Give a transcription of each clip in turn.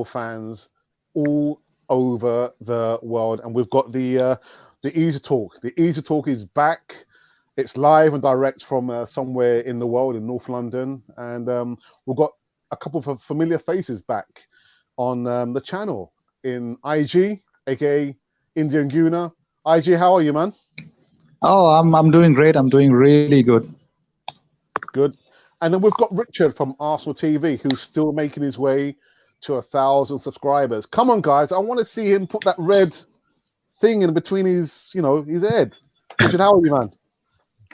fans all over the world, and we've got the Easy Talk. The Easy Talk is back. It's live and direct from somewhere in the world in North London, and we've got a couple of familiar faces back on the channel in IG, aka Indian Gooner. IG, how are you, man? Oh, I'm doing great. I'm doing really good. Good. And then we've got Richard from Arsenal TV, who's still making his way to 1,000 subscribers. Come on, guys! I want to see him put that red thing in between his, his head. Richard, how are you, man?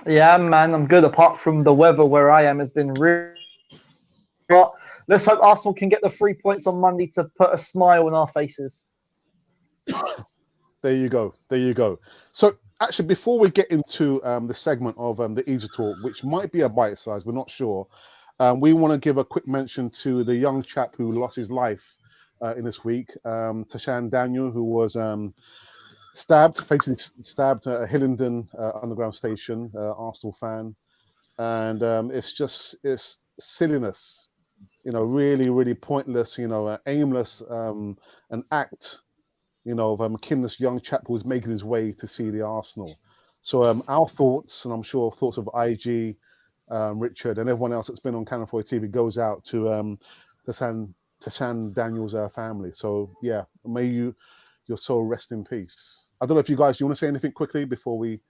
Yeah, man, I'm good. Apart from the weather where I am has been really hot. Let's hope Arsenal can get the 3 points on Monday to put a smile on our faces. There you go. There you go. So, actually, before we get into the segment of the Easy Talk, which might be a bite size, we're not sure. We want to give a quick mention to the young chap who lost his life in this week, TASHAN Daniel, who was fatally stabbed at a Hillingdon underground station, Arsenal fan. And it's silliness, really, really pointless, aimless, an act, of a McKinless young chap who was making his way to see the Arsenal. So our thoughts, and I'm sure thoughts of IG, Richard, and everyone else that's been on TRAFFORD TV goes out to TASHAN Daniel's family. So yeah, may your soul rest in peace. I don't know if you guys, do you want to say anything quickly before we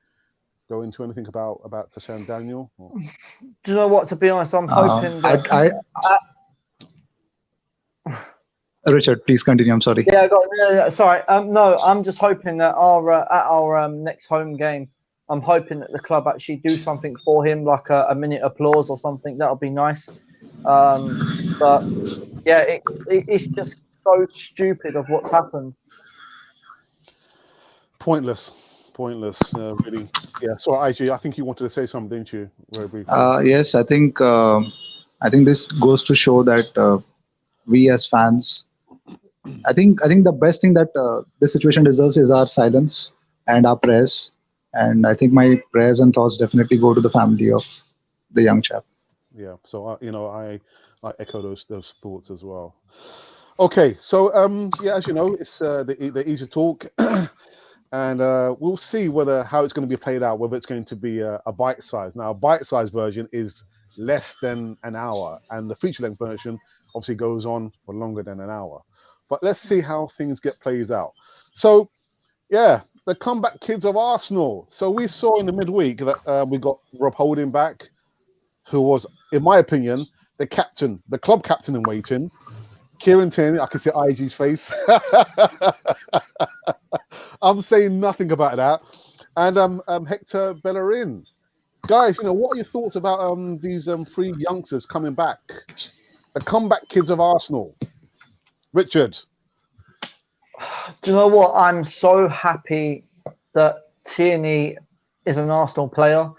go into anything about TASHAN Daniel? Or? Do you know what? To be honest, I'm hoping that Richard, please continue. I'm sorry. Yeah, sorry. No, I'm just hoping that at our next home game, I'm hoping that the club actually do something for him, like a minute applause or something. That'll be nice. But yeah, it's just so stupid of what's happened. Pointless, really. Yeah. So, IG, I think you wanted to say something, didn't you? Very briefly. Yes, I think this goes to show that we as fans, I think the best thing that this situation deserves is our silence and our prayers. And I think my prayers and thoughts definitely go to the family of the young chap. Yeah. So I echo those thoughts as well. Okay. So yeah, as you know, it's the Easy Talk. And we'll see how it's going to be played out, whether it's going to be a bite size. Now, a bite size version is less than an hour, and the feature length version obviously goes on for longer than an hour. But let's see how things get played out. So, yeah, the comeback kids of Arsenal. So we saw in the midweek that we got Rob Holding back, who was, in my opinion, the club captain in waiting. Kieron Tierney, I can see IG's face. I'm saying nothing about that. And Hector Bellerin. Guys, what are your thoughts about these three youngsters coming back? The comeback kids of Arsenal. Richard. Do you know what? I'm so happy that Tierney is an Arsenal player.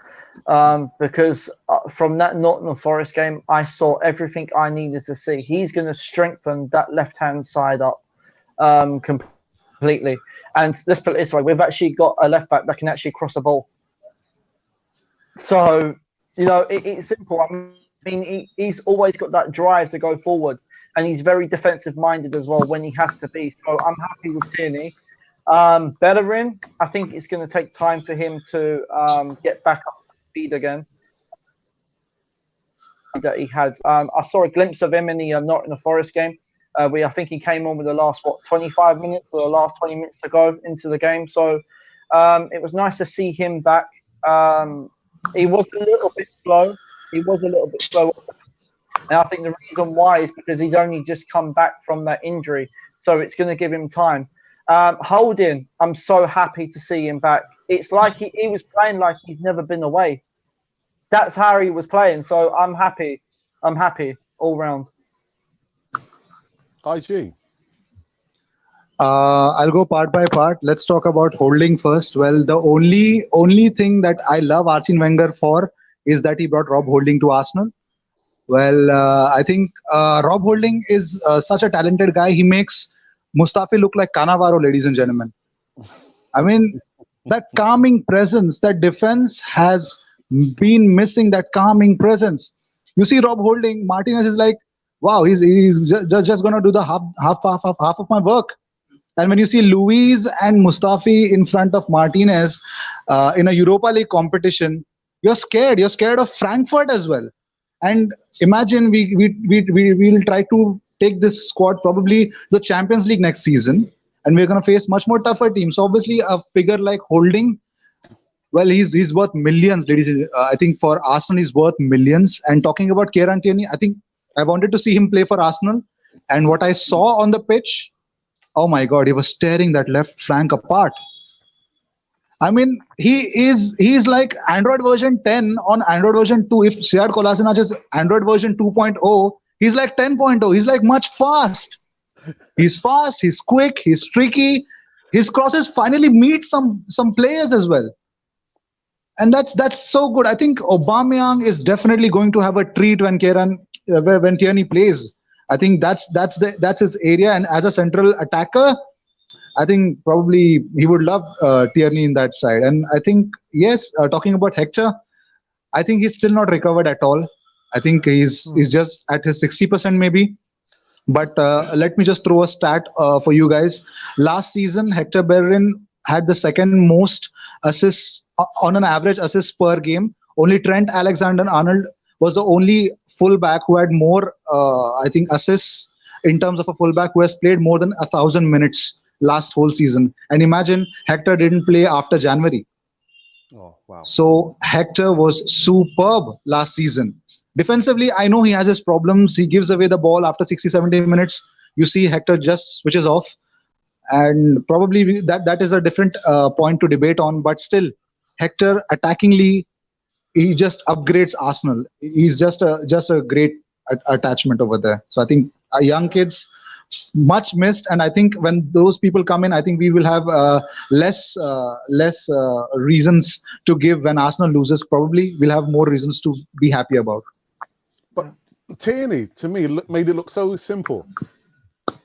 Because from that Nottingham Forest game, I saw everything I needed to see. He's going to strengthen that left-hand side up completely. And let's put it this way, we've actually got a left-back that can actually cross a ball. So, it's simple. I mean, he's always got that drive to go forward, and he's very defensive-minded as well when he has to be. So I'm happy with Tierney. Bellerin, I think it's going to take time for him to get back up again that he had. I saw a glimpse of him in the Nottingham Forest game. I think he came on with the last 25 minutes or the last 20 minutes to go into the game. So it was nice to see him back. He was a little bit slow. And I think the reason why is because he's only just come back from that injury. So it's going to give him time. Holding, I'm so happy to see him back. It's like he was playing like he's never been away. That's how he was playing. So I'm happy. I'm happy all round. IG. I'll go part by part. Let's talk about Holding first. Well, the only thing that I love Arsene Wenger for is that he brought Rob Holding to Arsenal. Well, I think Rob Holding is such a talented guy. He makes Mustafi look like Cannavaro, ladies and gentlemen. I mean, that calming presence, that defense has been missing that calming presence. You see Rob Holding, Martinez is like, wow, he's just gonna do the half of my work. And when you see Luis and Mustafi in front of Martinez in a Europa League competition, you're scared. You're scared of Frankfurt as well. And imagine we will try to take this squad probably the Champions League next season, and we're going to face much more tougher teams. So obviously, a figure like Holding, well, he's worth millions, ladies. I think for Arsenal, he's worth millions. And talking about Kieran Tierney, I think I wanted to see him play for Arsenal, and what I saw on the pitch, oh my God, he was tearing that left flank apart. I mean, he's like Android version 10 on Android version 2. If Sead Kolasinac is Android version 2.0, he's like 10.0. He's like much fast. He's fast, he's quick, he's tricky. His crosses finally meet some players as well. And that's so good. I think Aubameyang is definitely going to have a treat when Tierney plays. I think that's his area. And as a central attacker, I think probably he would love Tierney in that side. And I think, yes, talking about Hector, I think he's still not recovered at all. I think he's just at his 60% maybe. But let me just throw a stat for you guys. Last season, Hector Bellerin had the second most assists on an average assists per game. Only Trent Alexander-Arnold was the only fullback who had more, I think, assists in terms of a fullback who has played more than 1,000 minutes last whole season. And imagine Hector didn't play after January. Oh, wow. So Hector was superb last season. Defensively, I know he has his problems. He gives away the ball after 60, 70 minutes. You see Hector just switches off. And probably that is a different point to debate on. But still, Hector attackingly, he just upgrades Arsenal. He's just a great attachment over there. So I think young kids, much missed. And I think when those people come in, I think we will have less reasons to give when Arsenal loses. Probably we'll have more reasons to be happy about. But Tierney, to me, made it look so simple.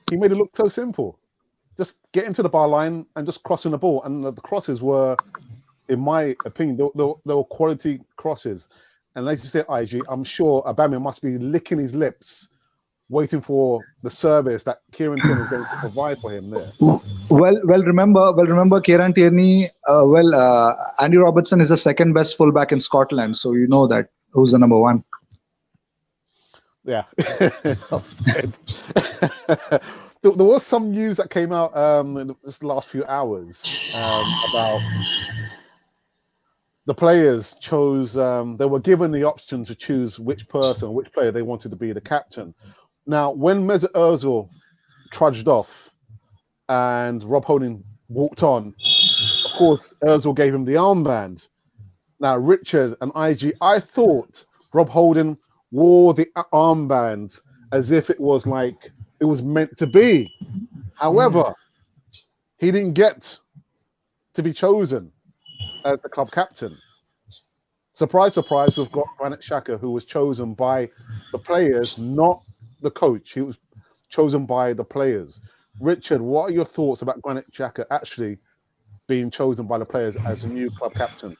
He made it look so simple. Just get into the bar line and just crossing the ball. And the crosses were, in my opinion, they were quality crosses. And as you say, IG, I'm sure Aubameyang must be licking his lips, waiting for the service that Kieran Tierney is going to provide for him there. Well, remember Kieran Tierney. Andy Robertson is the second best fullback in Scotland, so you know that who's the number one. Yeah, I'm scared. There was some news that came out in this last few hours about the players chose. They were given the option to choose which player they wanted to be the captain. Now, when Mesut Ozil trudged off and Rob Holding walked on, of course, Ozil gave him the armband. Now, Richard and IG, I thought Rob Holding wore the armband as if it was like it was meant to be. However, he didn't get to be chosen as the club captain. Surprise, surprise, we've got Granit Xhaka, who was chosen by the players, not the coach. He was chosen by the players. Richard, what are your thoughts about Granit Xhaka actually being chosen by the players as a new club captain?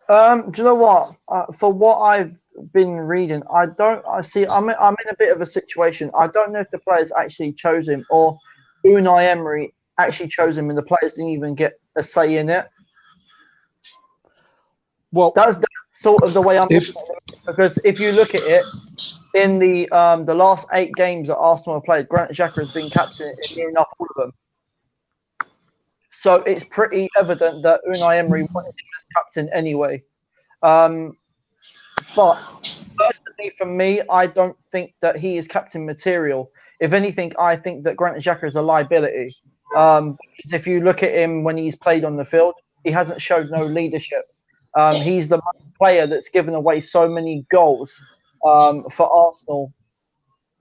Do you know what? For what I've been reading, I'm in a bit of a situation. I don't know if the players actually chose him or Unai Emery actually chose him and the players didn't even get a say in it. Well, that's sort of the way I'm looking at it, because if you look at it, in the last 8 games that Arsenal have played, Granit Xhaka has been captain in near enough all of them. So it's pretty evident that Unai Emery wanted him as captain anyway. But personally, for me, I don't think that he is captain material. If anything, I think that Granit Xhaka is a liability. Because if you look at him when he's played on the field, he hasn't showed no leadership. He's the player that's given away so many goals for Arsenal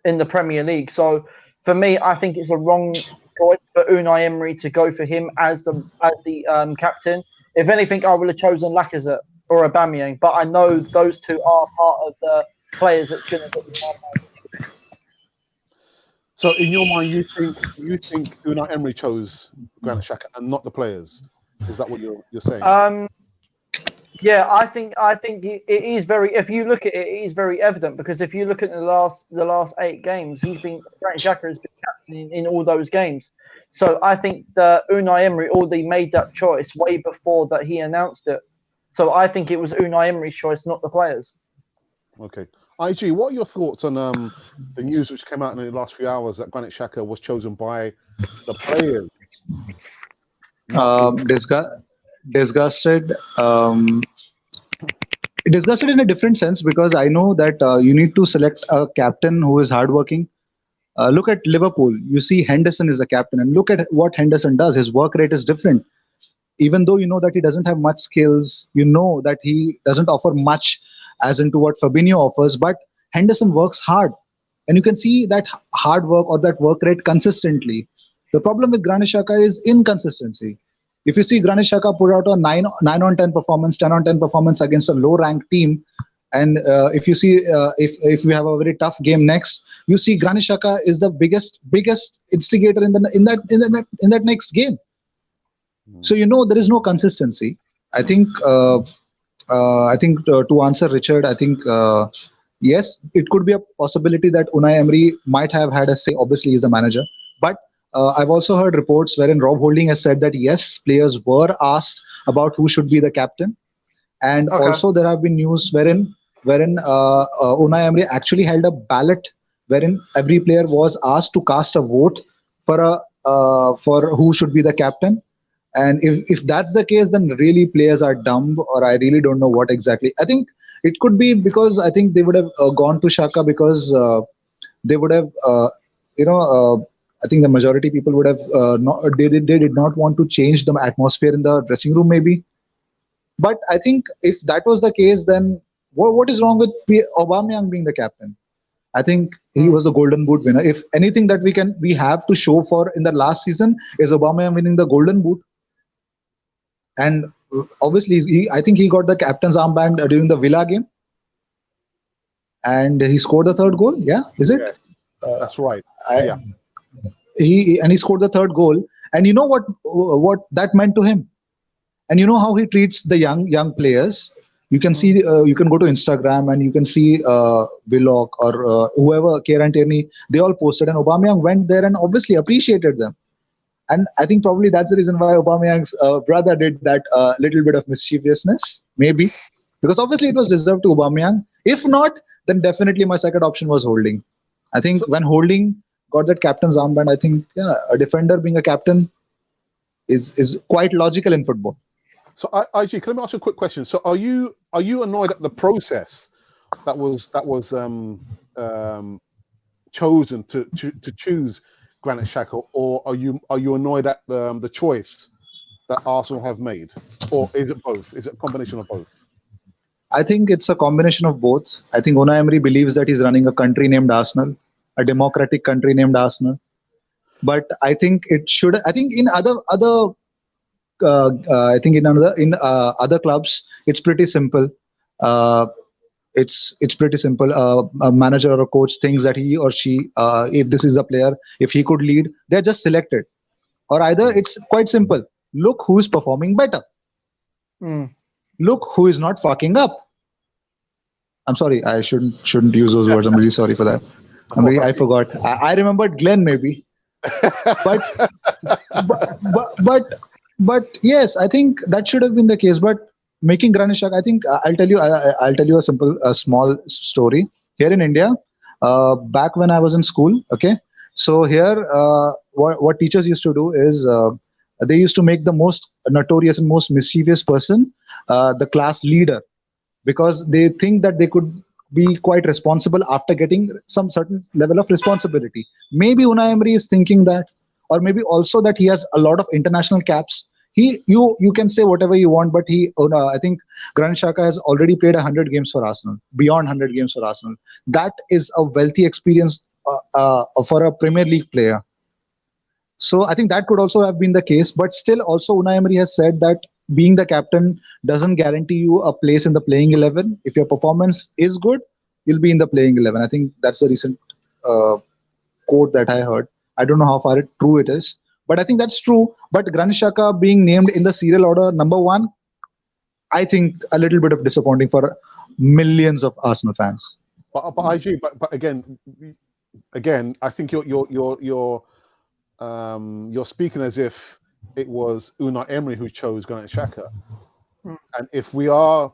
in the Premier League. So for me, I think it's a wrong choice for Unai Emery to go for him as the captain. If anything, I would have chosen Lacazette or Aubameyang, but I know those two are part of the players that's going to get the. So in your mind, you think Unai Emery chose Granit Xhaka and not the players? Is that what you're saying? Yeah, I think it is very. If you look at it, it is very evident because if you look at the last 8 games, Granit Xhaka has been captain in all those games. So I think that Unai Emery already made that choice way before that he announced it. So I think it was Unai Emery's choice, not the players. Okay. IG, what are your thoughts on the news which came out in the last few hours that Granit Xhaka was chosen by the players? Disgusted. Disgusted in a different sense because I know that you need to select a captain who is hardworking. Look at Liverpool. You see Henderson is the captain, and look at what Henderson does. His work rate is different. Even though you know that he doesn't have much skills, you know that he doesn't offer much as into what Fabinho offers, but Henderson works hard. And you can see that hard work or that work rate consistently. The problem with Granit Xhaka is inconsistency. If you see Granit Xhaka put out a 9 on 10 performance, 10 on 10 performance against a low ranked team, and if you see if we have a very tough game next, you see Granit Xhaka is the biggest instigator in that next game. So you know there is no consistency. I think to answer Richard, I think yes, it could be a possibility that Unai Emery might have had a say. Obviously, he's the manager, but I've also heard reports wherein Rob Holding has said that yes, players were asked about who should be the captain, and also there have been news wherein Unai Emery actually held a ballot wherein every player was asked to cast a vote for who should be the captain. And if that's the case, then really players are dumb, or I really don't know what exactly. I think it could be because I think they would have gone to Xhaka because they would have, I think the majority people would have they did not want to change the atmosphere in the dressing room, maybe. But I think if that was the case, then what is wrong with Aubameyang being the captain? I think he was the Golden Boot winner. If anything that we have to show for in the last season is Aubameyang winning the Golden Boot. And obviously, I think he got the captain's armband during the Villa game, and he scored the third goal. Yeah, is it? Yes, that's right. He scored the third goal, and you know what that meant to him, and you know how he treats the young players. You can see you can go to Instagram and you can see Willock or whoever, Kieron, TIERNEY, they all posted, and Aubameyang went there and obviously appreciated them. And I think probably that's the reason why Aubameyang's brother did that little bit of mischievousness, maybe. Because obviously it was deserved to Aubameyang. If not, then definitely my second option was Holding. I think when Holding got that captain's armband, I think a defender being a captain is quite logical in football. So, IG, can I ask you a quick question? So, are you annoyed at the process that was chosen to choose Granit Xhaka, or are you annoyed at the choice that Arsenal have made, or is it both? Is it a combination of both? I think it's a combination of both. I think Unai Emery believes that he's running a country named Arsenal, a democratic country named Arsenal. But I think it should. I think in other clubs, it's pretty simple. It's pretty simple. A manager or a coach thinks that he or she, if this is a player, if he could lead, they're just selected. Or either it's quite simple. Look who is performing better. Look who is not fucking up. I'm sorry, I shouldn't use those words. I'm really sorry for that. I forgot. I remembered Glenn maybe. But yes, I think that should have been the case. But making Granit Xhaka, I think I'll tell you a small story. Here in India, back when I was in school, okay. So here, what teachers used to do is they used to make the most notorious and most mischievous person the class leader, because they think that they could be quite responsible after getting some certain level of responsibility. Maybe Unai Emery is thinking that, or maybe also that he has a lot of international caps. You can say whatever you want, but I think Granit Xhaka has already played 100 games for Arsenal, beyond 100 games for Arsenal. That is a wealthy experience for a Premier League player. So I think that could also have been the case, but still also Unai Emery has said that being the captain doesn't guarantee you a place in the playing 11. If your performance is good, you'll be in the playing 11. I think that's a recent quote that I heard. I don't know how far true it is, but I think that's true. But Granit Xhaka being named in the serial order number 1, I think, a little bit of disappointing for millions of Arsenal fans. But again, I think you're speaking as if it was Unai Emery who chose Granit Xhaka, and if we are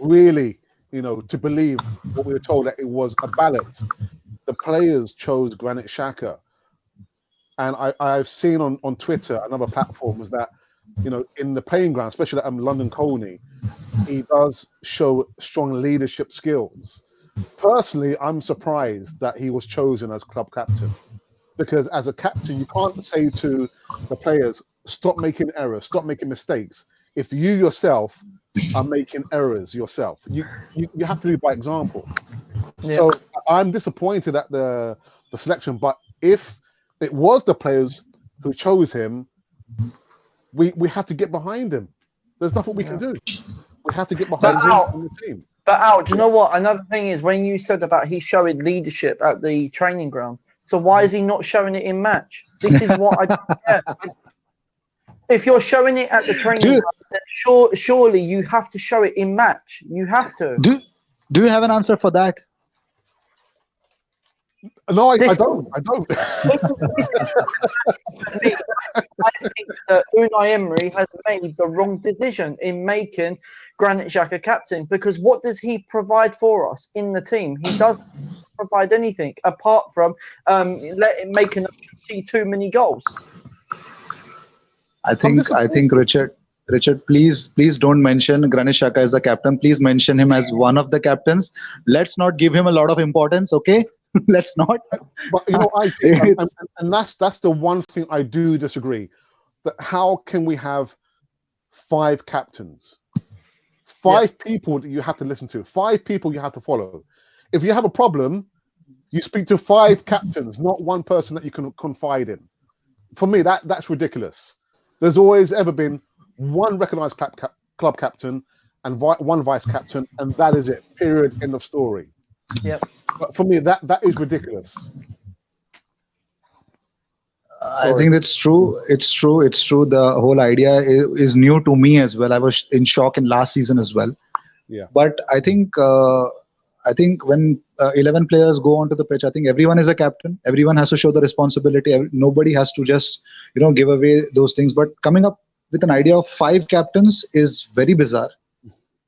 really, to believe what we were told, that it was a ballot, the players chose Granit Xhaka, and I've seen on Twitter and other platforms that in the playing ground, especially at London Colney, he does show strong leadership skills. Personally, I'm surprised that he was chosen as club captain, because as a captain, you can't say to the players, stop making errors, stop making mistakes, if you yourself are making errors yourself. You have to lead by example. Yeah. So I'm disappointed at the selection, but if it was the players who chose him, we have to get behind him. There's nothing we can do. We have to get behind him and the team. But Al, do you know what? Another thing is, when you said about he's showing leadership at the training ground, so why is he not showing it in match? This is what I don't get. If you're showing it at the training ground, then surely you have to show it in match. You have to. Do you have an answer for that? No, I don't. I think that Unai Emery has made the wrong decision in making Granit Xhaka captain, because what does he provide for us in the team? He doesn't provide anything apart from making us see too many goals. I think Richard, please don't mention Granit Xhaka as the captain. Please mention him as one of the captains. Let's not give him a lot of importance, okay? Let's not. But I think, and that's the one thing I do disagree. That how can we have 5 captains, 5 people that you have to listen to, 5 people you have to follow? If you have a problem, you speak to 5 captains, not one person that you can confide in. For me, that's ridiculous. There's always ever been one recognized club captain and one vice captain, and that is it. Period. End of story. Yep. But for me, that is ridiculous. I think it's true. It's true. The whole idea is new to me as well. I was in shock in last season as well. Yeah. But I think when 11 players go onto the pitch, I think everyone is a captain. Everyone has to show the responsibility. Nobody has to just give away those things. But coming up with an idea of 5 captains is very bizarre.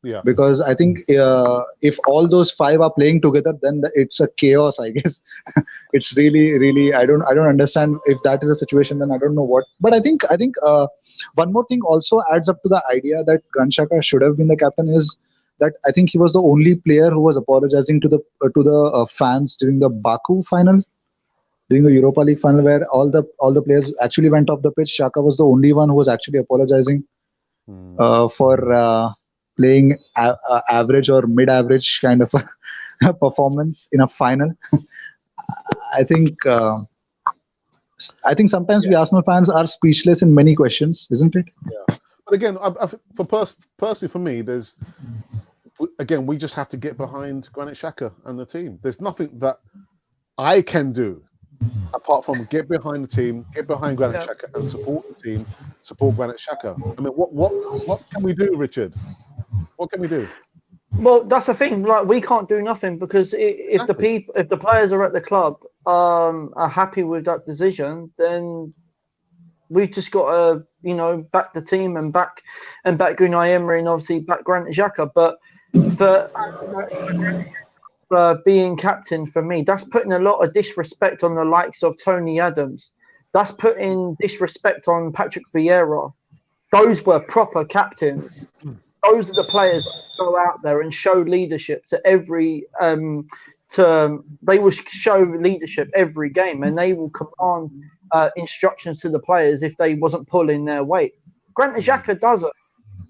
Yeah. Because I think if all those 5 are playing together, then it's a chaos, I guess. It's really I don't understand. If that is a situation, then I don't know what. But I think one more thing also adds up to the idea that Granit Xhaka should have been the captain, is that I think he was the only player who was apologizing to the fans during the Baku final, during the Europa League final, where all the players actually went off the pitch. Xhaka was the only one who was actually apologizing for playing average or mid-average kind of a performance in a final. I think sometimes we Arsenal fans are speechless in many questions, isn't it? Yeah. But again, personally for me, we just have to get behind Granit Xhaka and the team. There's nothing that I can do apart from get behind the team, get behind Granit Xhaka, and support the team, support Granit Xhaka. I mean, what can we do, Richard? What can we do? Well, that's the thing. Like, we can't do nothing, because if the players are at the club are happy with that decision, then we've just got to back the team and back Unai Emery, and obviously back Granit Xhaka. But for being captain, for me, that's putting a lot of disrespect on the likes of Tony Adams. That's putting disrespect on Patrick Vieira. Those were proper captains. Those are the players that go out there and show leadership to every term. They will show leadership every game, and they will command instructions to the players if they wasn't pulling their weight. Granit Xhaka doesn't.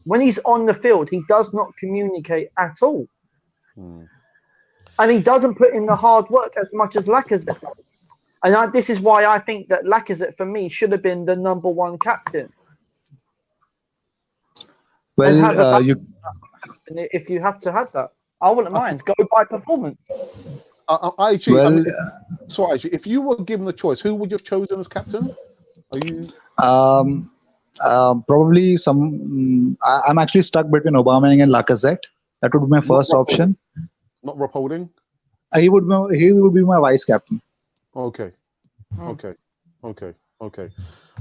When he's on the field, he does not communicate at all. And he doesn't put in the hard work as much as Lacazette does. And this is why I think that Lacazette, for me, should have been the #1 captain. Well, if you have to have that, I wouldn't mind. Go by performance. IG, if you were given the choice, who would you have chosen as captain? Probably some. I'm actually stuck between Aubameyang and Lacazette. That would be my Not first Rob option. Holding. Not Rob Holding. He would be my vice captain. Okay. Okay. Okay. Okay.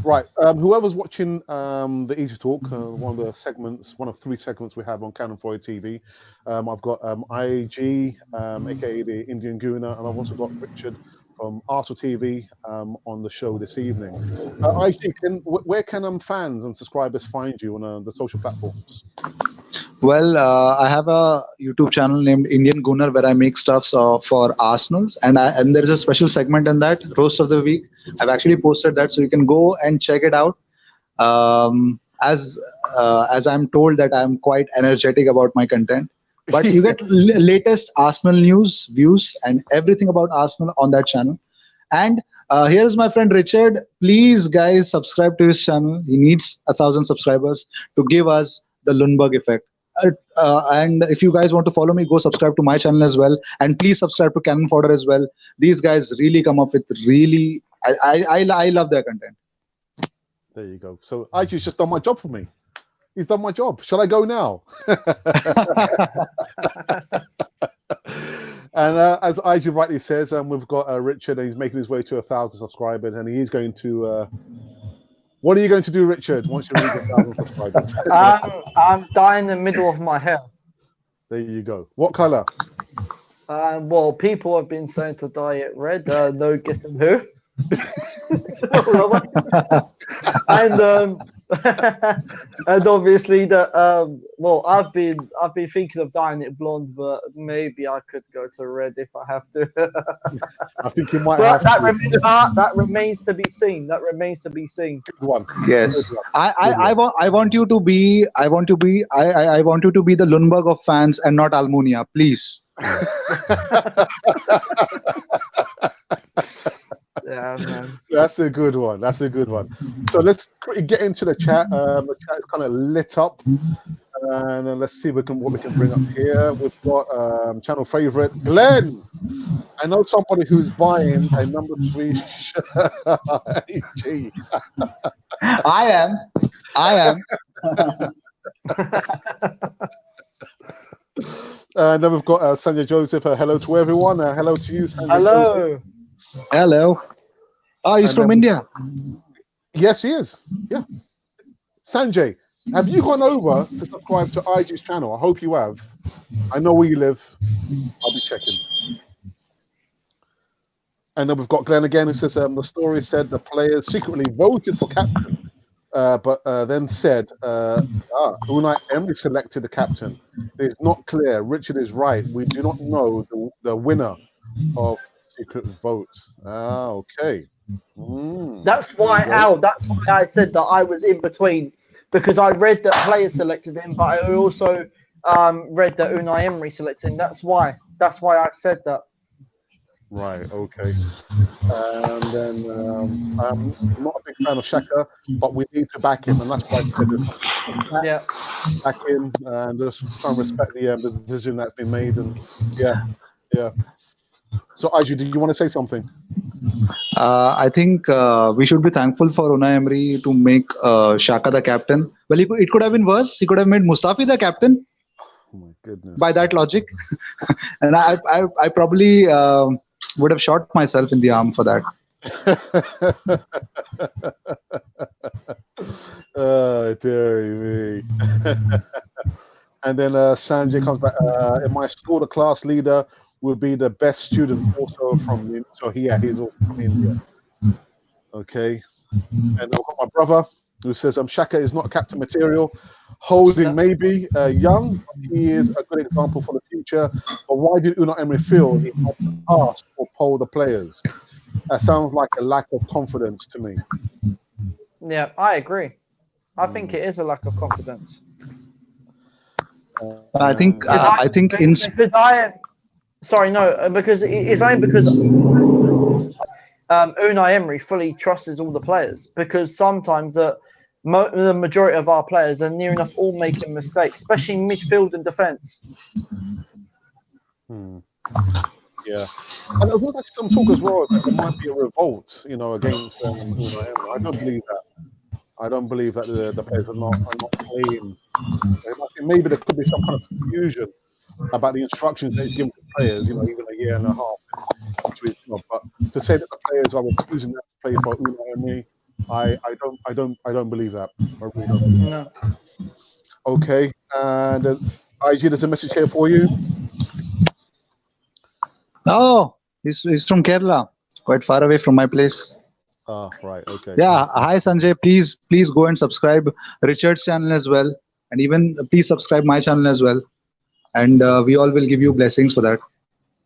Right. Whoever's watching the Easy Talk, one of the segments, one of 3 segments we have on Cannon Freud TV. I've got IG, aka the Indian Gooner, and I've also got Richard from Arsenal TV on the show this evening. IG, where can fans and subscribers find you on the social platforms? Well, I have a YouTube channel named Indian Gooner where I make stuff for Arsenals, and there is a special segment in that, Roast of the Week. I've actually posted that, so you can go and check it out. As I'm told that I'm quite energetic about my content, but you get latest Arsenal news, views, and everything about Arsenal on that channel. And here is my friend Richard. Please, guys, subscribe to his channel. He needs 1,000 subscribers to give us the Lundberg effect. And if you guys want to follow me, go subscribe to my channel as well, and please subscribe to Cannon Fodder as well. These guys really come up with really. I love their content. There you go. So IG's just done my job for me. He's done my job. Shall I go now? And as IG rightly says, we've got Richard, and he's making his way to 1,000 subscribers, and he is going to. What are you going to do, Richard, once you reach 1,000 subscribers? I'm dyeing the middle of my hair. There you go. What color? Well, people have been saying to dye it red. No guessing who. and and obviously well, I've been thinking of dyeing it blonde, but maybe I could go to red if I have to. I think you might have that remains to be seen. That remains to be seen. Good one. Yes. Good one. I want you to be the Lundberg of fans and not Almunia, please. Yeah, man. That's a good one. That's a good one. So let's quickly get into the chat. The chat is kind of lit up, and then let's see what we can bring up here. We've got channel favorite Glenn. I know somebody who's buying a number 3 shirt. AG. I am. And then we've got Sanjay Joseph. Hello to everyone. Hello to you, Sanjay Hello. Joseph. Hello. Oh, he's from India. Yes, he is. Yeah. Sanjay, have you gone over to subscribe to IG's channel? I hope you have. I know where you live. I'll be checking. And then we've got Glenn again, who says the story said the players secretly voted for captain, but then said Unai Emery selected the captain. It's not clear. Richard is right. We do not know the winner of secret vote. Okay. That's why, Al. That's why I said that I was in between, because I read that players selected him, but I also read that Unai Emery selected him. That's why I said that. Right. Okay. And then I'm not a big fan of Xhaka, but we need to back him, and that's why I said Yeah. back him and just try and respect the decision that's been made. And yeah. So, Aiju, do you want to say something? I think we should be thankful for Unai Emery to make Xhaka the captain. Well, it could have been worse. He could have made Mustafi the captain. Oh my goodness! By that logic, and I probably would have shot myself in the arm for that. Oh, dear me. And then Sanjay comes back. In my school, the class leader would be the best student, also from so he's also from India. Okay. And I've got my brother who says Xhaka is not captain material. Holding maybe young, he is a good example for the future. But why did Unai Emery feel he had to ask or poll the players? That sounds like a lack of confidence to me. Yeah, I agree. I think it is a lack of confidence. I think because Unai Emery fully trusts all the players, because sometimes the majority of our players are near enough all making mistakes, especially in midfield and defence. Yeah, and there's actually some talk as well that there might be a revolt, against Unai Emery. I don't believe that. I don't believe that the players are not playing. I think maybe there could be some kind of confusion about the instructions that he's given to players. You know, even a year and a half into his job. But to say that the players are refusing to play for Unai Emery, I don't believe that. I really don't believe that. No. Okay, and IG, there's a message here for you. Oh, he's from Kerala, quite far away from my place. Ah, right, okay. Yeah, hi Sanjay. Please go and subscribe Richard's channel as well, and even please subscribe my channel as well. And we all will give you blessings for that.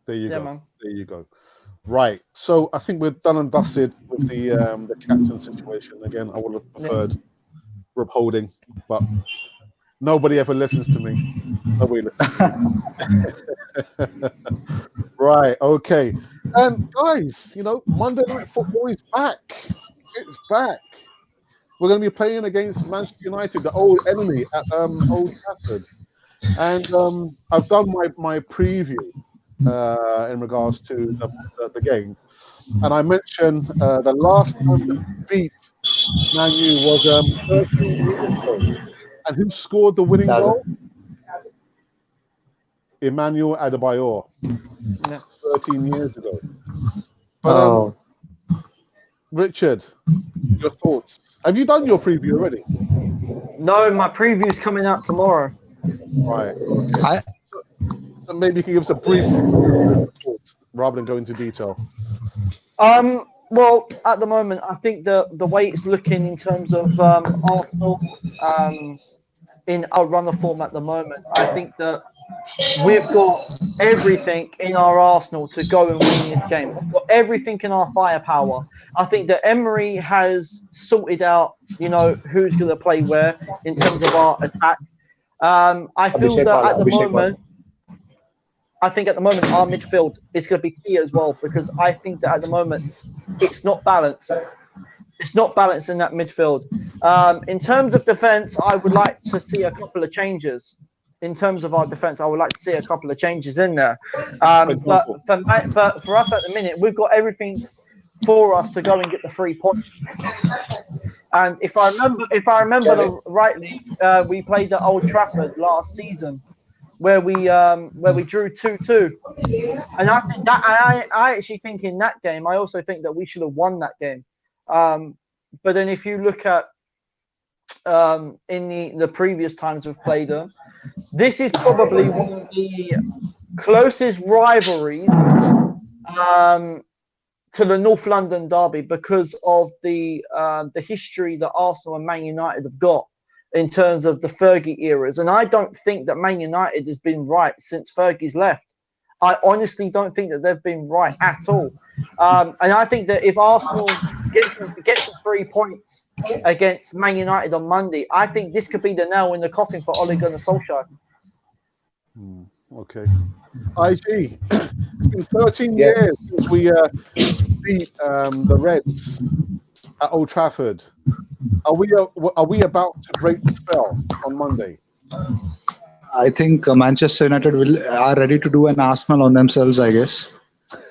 There you Yeah, go. man. There you go. Right. So I think we're done and dusted with the captain situation. Again, I would have preferred Rob Holding, but nobody ever listens to me. Nobody listens to me. Right. Okay. And guys, you know, Monday Night Football is back. It's back. We're going to be playing against Manchester United, the old enemy at Old Trafford. And I've done my preview in regards to the game. And I mentioned the last time that we beat Man U was 13 years ago. And who scored the winning goal? Emmanuel Adebayor. Yeah. 13 years ago. But Richard, your thoughts? Have you done your preview already? No, my preview's coming out tomorrow. Right. Okay. So maybe you can give us a brief thoughts rather than go into detail. Well, at the moment, I think the way it's looking in terms of Arsenal in our run of form at the moment, I think that we've got everything in our arsenal to go and win this game. We've got everything in our firepower. I think that Emery has sorted out, you know, who's going to play where in terms of our attack. I feel that at the moment, our midfield is going to be key as well, because I think that at the moment it's not balanced. It's not balanced in that midfield. In terms of defence, I would like to see a couple of changes. In terms of our defence, I would like to see a couple of changes in there. But for us at the minute, we've got everything for us to go and get the 3 points. And if I remember rightly, we played at Old Trafford last season, where we drew 2-2. And I think that I actually think in that game, I also think that we should have won that game. But then if you look at in the previous times we've played them, this is probably one of the closest rivalries to the North London derby, because of the history that Arsenal and Man United have got in terms of the Fergie eras. And I don't think that Man United has been right since Fergie's left. I honestly don't think that they've been right at all. And I think that if Arsenal gets 3 points against Man United on Monday, I think this could be the nail in the coffin for Ole Gunnar Solskjaer. Okay. IG, it's been 13 years since we beat the Reds at Old Trafford. Are we about to break the spell on Monday? I think Manchester United are ready to do an Arsenal on themselves, I guess.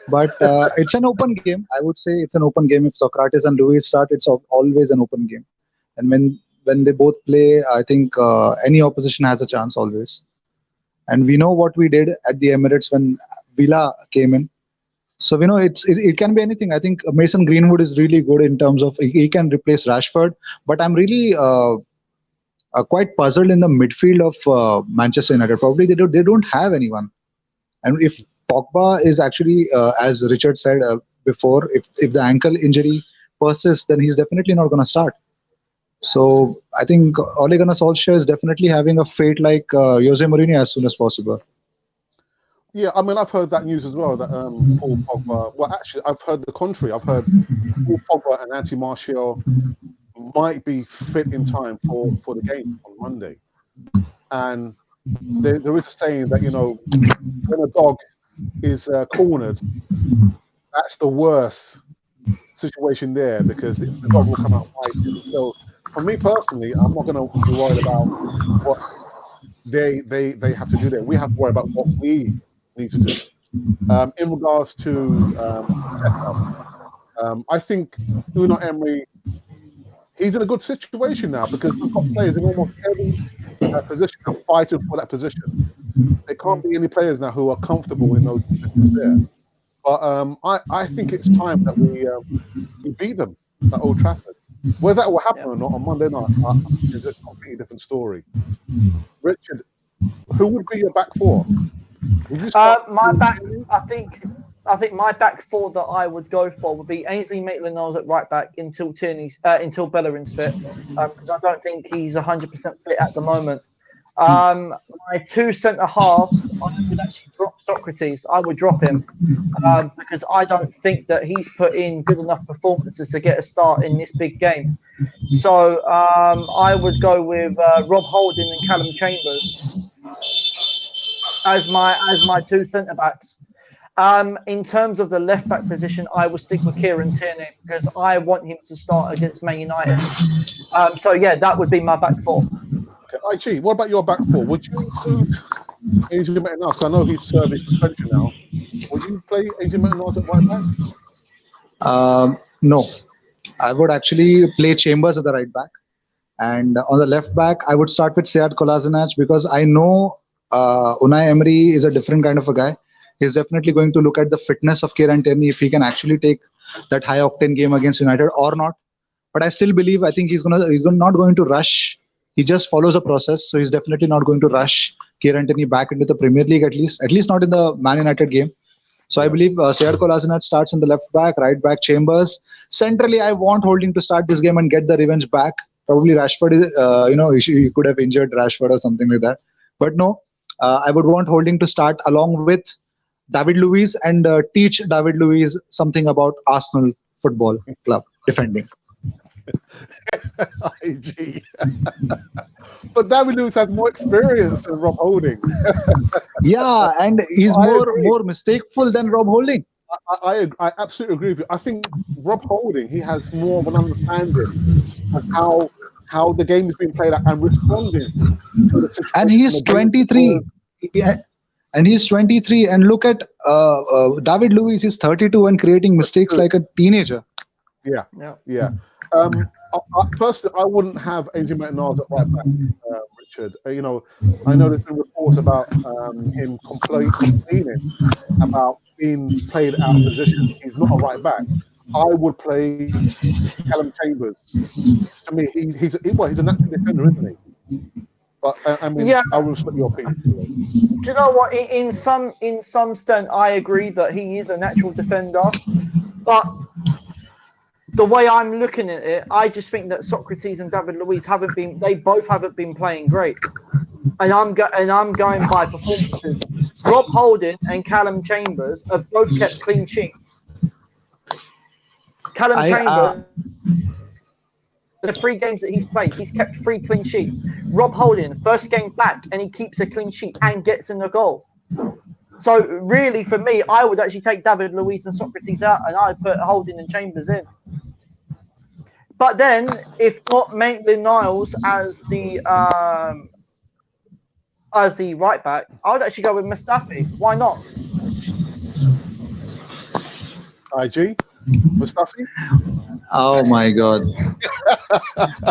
But it's an open game. I would say it's an open game. If Socrates and Luis start, it's always an open game. And when they both play, I think any opposition has a chance always. And we know what we did at the Emirates when Villa came in. So we know it can be anything. I think Mason Greenwood is really good in terms of he can replace Rashford. But I'm really quite puzzled in the midfield of Manchester United. Probably they don't have anyone. And if Pogba is actually, as Richard said before, if the ankle injury persists, then he's definitely not going to start. So I think Ole Gunnar Solskjaer is definitely having a fate like Jose Mourinho as soon as possible. Yeah, I mean, I've heard that news as well, that Paul Pogba, well, actually, I've heard the contrary. I've heard Paul Pogba and Anthony Martial might be fit in time for the game on Monday. And there is a saying that, you know, when a dog is cornered, that's the worst situation there, because the dog will come out fighting. So for me personally, I'm not going to be worried about what they have to do there. We have to worry about what we need to do. In regards to setup, I think Unai Emery he's in a good situation now because we've got players in almost every position are fighting for that position. There can't be any players now who are comfortable in those positions there. But I think it's time that we beat them at Old Trafford. Whether that will happen or not on Monday night is a completely different story. Richard, who would be your back four? Would you my back, I think my back four that I would go for would be Ainsley Maitland-Niles at right back until until Bellerin's fit, because I don't think he's 100% fit at the moment. My two centre halves, I would actually drop Socrates. I would drop him because I don't think that he's put in good enough performances to get a start in this big game. So I would go with Rob Holding and Callum Chambers as my two centre backs. In terms of the left back position, I will stick with Kieran Tierney because I want him to start against Man United. So yeah, that would be my back four. IG, what about your back four? Would you include Ainsley Maitland-Niles? I know he's serving suspension now. Would you play Ainsley Maitland-Niles at right back? No, I would actually play Chambers at the right back, and on the left back, I would start with Sead Kolasinac because I know Unai Emery is a different kind of a guy. He's definitely going to look at the fitness of Kieran Tierney if he can actually take that high octane game against United or not. But I still believe I think he's not going to rush. He just follows a process, so he's definitely not going to rush Kieran Tierney back into the Premier League at least not in the Man United game. So I believe Sead Kolasinac starts in the left back, right back Chambers. Centrally, I want Holding to start this game and get the revenge back. Probably Rashford is, he could have injured Rashford or something like that. But no, I would want Holding to start along with David Luiz and teach David Luiz something about Arsenal Football Club defending. IG. But David Luiz has more experience than Rob Holding. Yeah, and he's more mistakeful than Rob Holding. I absolutely agree with you. I think Rob Holding, he has more of an understanding of how the game is being played out and responding to the situation. And he's 23. And he's 23. And look at David Luiz is 32 and creating mistakes like a teenager. Yeah. Personally, I wouldn't have Ainsley Maitland-Niles at right back, Richard. I know there's been reports about him complaining about being played out of position. He's not a right back. I would play Callum Chambers. I mean, he's a natural defender, isn't he? But I mean, I will respect your opinion. Do you know what? In some extent, I agree that he is a natural defender, but the way I'm looking at it, I just think that Socrates and David Luiz both haven't been playing great, and I'm going by performances. Rob Holding and Callum Chambers have both kept clean sheets. Callum Chambers, the 3 games that he's played, he's kept 3 clean sheets. Rob Holding, first game back, and he keeps a clean sheet and gets in the goal. So really, for me, I would actually take David Luiz and Socrates out, and I'd put Holding and Chambers in. But then, if not Maitland-Niles as the right back, I would actually go with Mustafi. Why not? IG, Mustafi. Oh my God!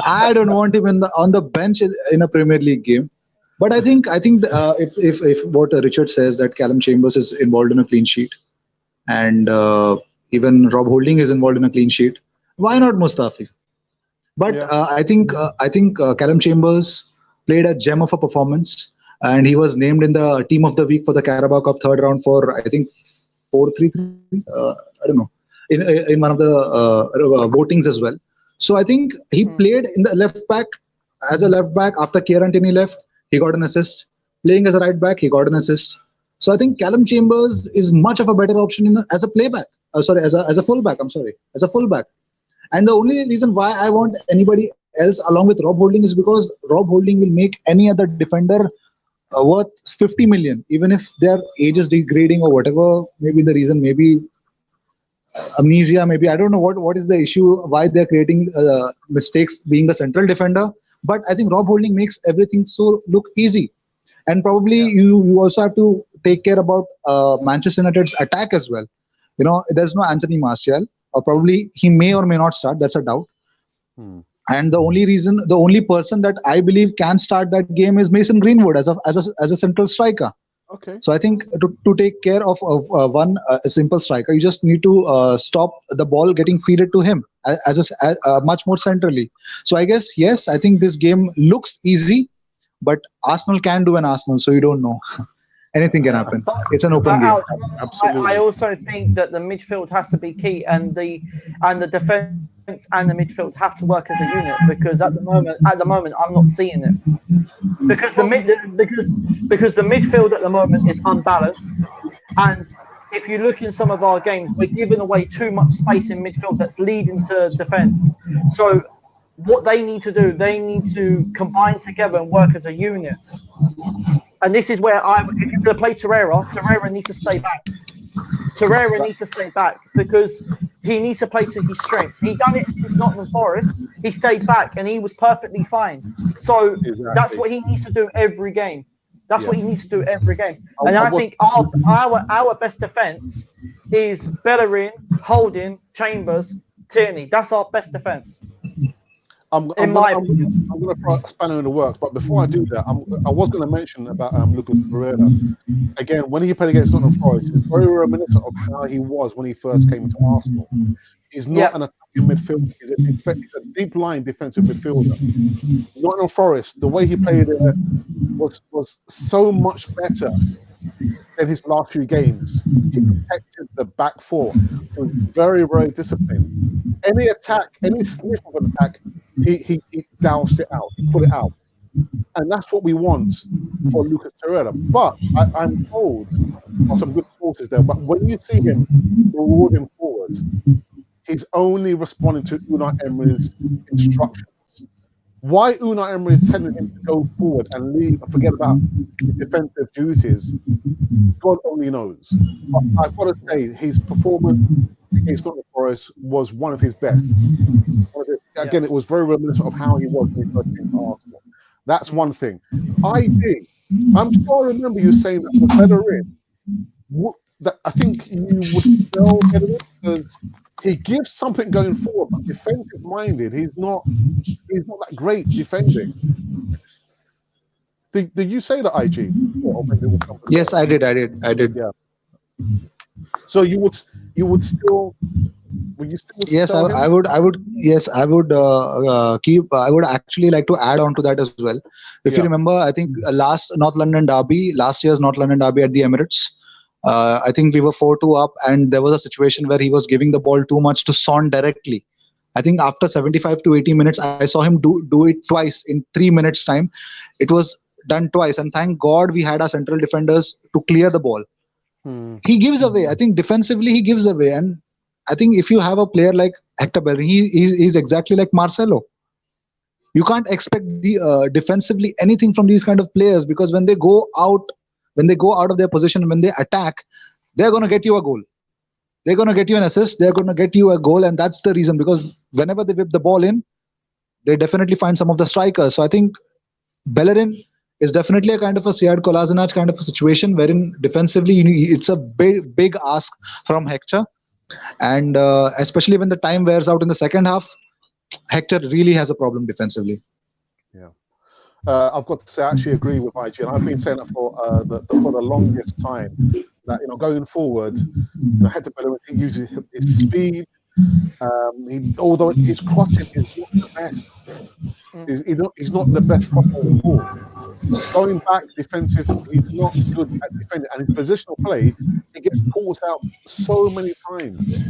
I don't want him on the bench in a Premier League game. But I think if what Richard says that Callum Chambers is involved in a clean sheet, and even Rob Holding is involved in a clean sheet, why not Mustafi? But I think Callum Chambers played a gem of a performance, and he was named in the Team of the Week for the Carabao Cup third round for I think 4-3-3. I don't know, in one of the votings as well. So I think he played in the left back as a left back after Kieran Tierney left. He got an assist. Playing as a right back, he got an assist. So I think Callum Chambers is much of a better option as a playback. As a fullback. As a fullback. And the only reason why I want anybody else along with Rob Holding is because Rob Holding will make any other defender worth 50 million, even if their age is degrading or whatever. Maybe the reason, maybe amnesia, maybe I don't know what is the issue, why they're creating mistakes being a central defender. But I think Rob Holding makes everything so look easy. And probably you also have to take care about Manchester United's attack as well. There's no Anthony Martial, or probably he may or may not start. That's a doubt. And And the only person that I believe can start that game is Mason Greenwood as a central striker. Okay. So I think to take care of one a simple striker, you just need to stop the ball getting feeded to him much more centrally. So I guess yes, I think this game looks easy, but Arsenal can do an Arsenal, so you don't know. Anything can happen. It's an open game. Absolutely. I also think that the midfield has to be key, and the defense and the midfield have to work as a unit, because at the moment I'm not seeing it, because because the midfield at the moment is unbalanced, and if you look in some of our games, we're giving away too much space in midfield that's leading to defense. So what they need to do, they need to combine together and work as a unit. And this is where if you're going to play Torreira needs to stay back. Torreira needs to stay back, because he needs to play to his strengths. He done it against Nottingham Forest. He stayed back and he was perfectly fine. So that's what he needs to do every game. That's what he needs to do every game. And I think our best defense is Bellerin, Holding, Chambers, Tierney. That's our best defense. I'm going to throw a spanner in the works, but before I do that, I was going to mention about Lucas Torreira. Again, when he played against Nottingham Forest, it's very reminiscent of how he was when he first came into Arsenal. He's not an attacking midfielder. He's a deep line defensive midfielder. Nottingham Forest, the way he played there was so much better than his last few games. He protected the back four. He was very, very disciplined. Any attack, any sniff of an attack, he doused it out. He put it out. And that's what we want for Lucas Torreira. But I'm told by some good sources there, but when you see him rewarding forward, he's only responding to Unai Emery's instructions. Why Unai Emery is telling him to go forward and leave and forget about his defensive duties, God only knows. But I've got to say, his performance against Nottingham Forest was one of his best. Again, it was very reminiscent of how he was when he first came to Arsenal. That's one thing. I'm sure I remember you saying that for Bellerin, I think you would sell Bellerin because he gives something going forward, but defensive minded, he's not that great defending. Did you say that, IG? Yes, I did. Yeah. So you would still. Yes, I would. Yes, I would I would actually like to add on to that as well. If you remember, I think last year's North London Derby at the Emirates, I think we were 4-2 up, and there was a situation where he was giving the ball too much to Son directly. I think after 75 to 80 minutes, I saw him do it twice in 3 minutes time. It was done twice, and thank God we had our central defenders to clear the ball. He gives away. I think defensively he gives away, and I think if you have a player like Hector Bellerin, he's exactly like Marcelo. You can't expect defensively anything from these kind of players, because when they go out of their position, when they attack, they're going to get you a goal. They're going to get you an assist. They're going to get you a goal, and that's the reason, because whenever they whip the ball in, they definitely find some of the strikers. So I think Bellerin is definitely a kind of a Sead Kolasinac kind of a situation, wherein defensively it's a big ask from Hector. And especially when the time wears out in the second half, Hector really has a problem defensively. Yeah, I've got to say, I actually agree with IG, and I've been saying that for the longest time. That going forward, Hector Bellerin, he uses his speed. Although his crossing is not the best, he's not the best crosser of the ball. Going back defensive, he's not good at defending, and his positional play, he gets caught out so many times.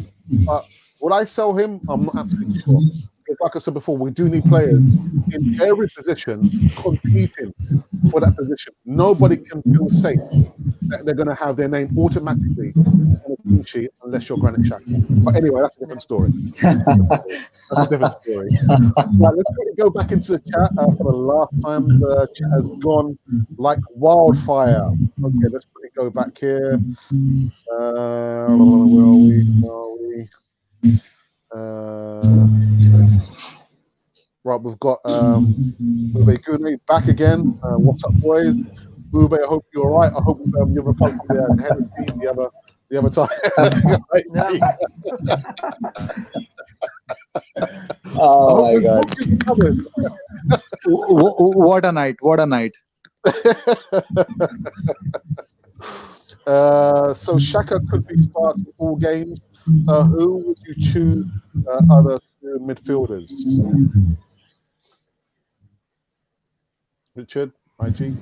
But would I sell him? I'm not absolutely sure. Because like I said before, we do need players in every position competing for that position. Nobody can feel safe that they're going to have their name automatically on a team sheet unless you're Granit Xhaka. But anyway, that's a different story. Right, let's quickly go back into the chat for the last time. The chat has gone like wildfire. Okay, let's quickly go back here. Where are we? Right, we've got GOONER back again. What's up, boys? Bube, I hope you're all right. I hope you recovered from the Hennessy the other time. Oh hope my God! hope you've recovered. What a night! What a night! So Shaka could be starting all games. Who would you choose other two midfielders? Richard, IG.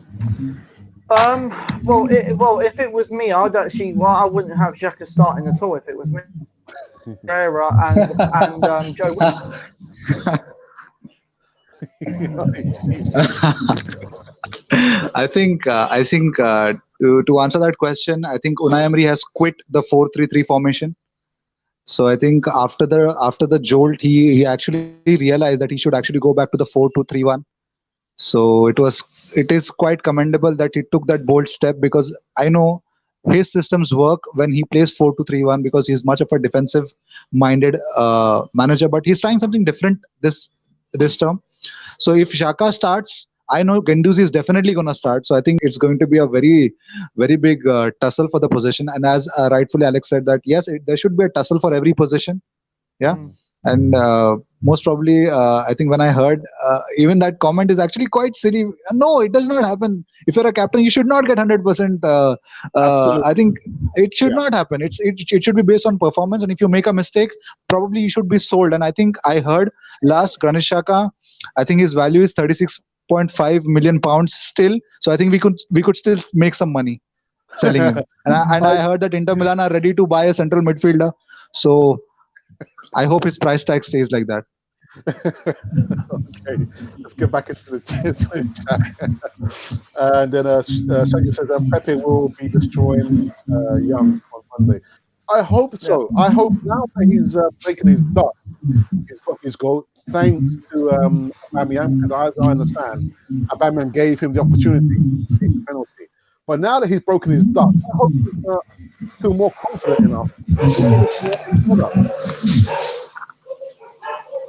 Well, if it was me, I'd actually. Well, I wouldn't have Xhaka starting at all if it was me. Pereira and Joe Willock. I think to answer that question, I think Unai Emery has quit the 4-3-3 formation. So I think after the jolt, he actually realized that he should actually go back to the 4-2-3-1. So it is quite commendable that he took that bold step, because I know his systems work when he plays 4-2-3-1, because he's much of a defensive minded manager, but he's trying something different this term. So if Xhaka starts, I know Guendouzi is definitely going to start. So I think it's going to be a very, very big tussle for the position. And as rightfully Alex said, that yes, there should be a tussle for every position. Yeah. And most probably, I think when I heard even that comment is actually quite silly. No, it does not happen. If you're a captain, you should not get 100%. I think it should not happen. It should be based on performance. And if you make a mistake, probably you should be sold. And I think I heard last Ganesh Xhaka, I think his value is 36.5 million pounds still. So I think we could still make some money selling him. And I heard that Inter Milan are ready to buy a central midfielder. So I hope his price tag stays like that. Okay, let's get back into the chat. And then Sergio says Pepe will be destroying Young on Monday. I hope so. I hope now that he's breaking his duck, he's got his goal, thanks to Aubameyang, because as I understand, Aubameyang gave him the opportunity to take the penalty. But now that he's broken his duck, I hope he's feel more confident enough to finish more up.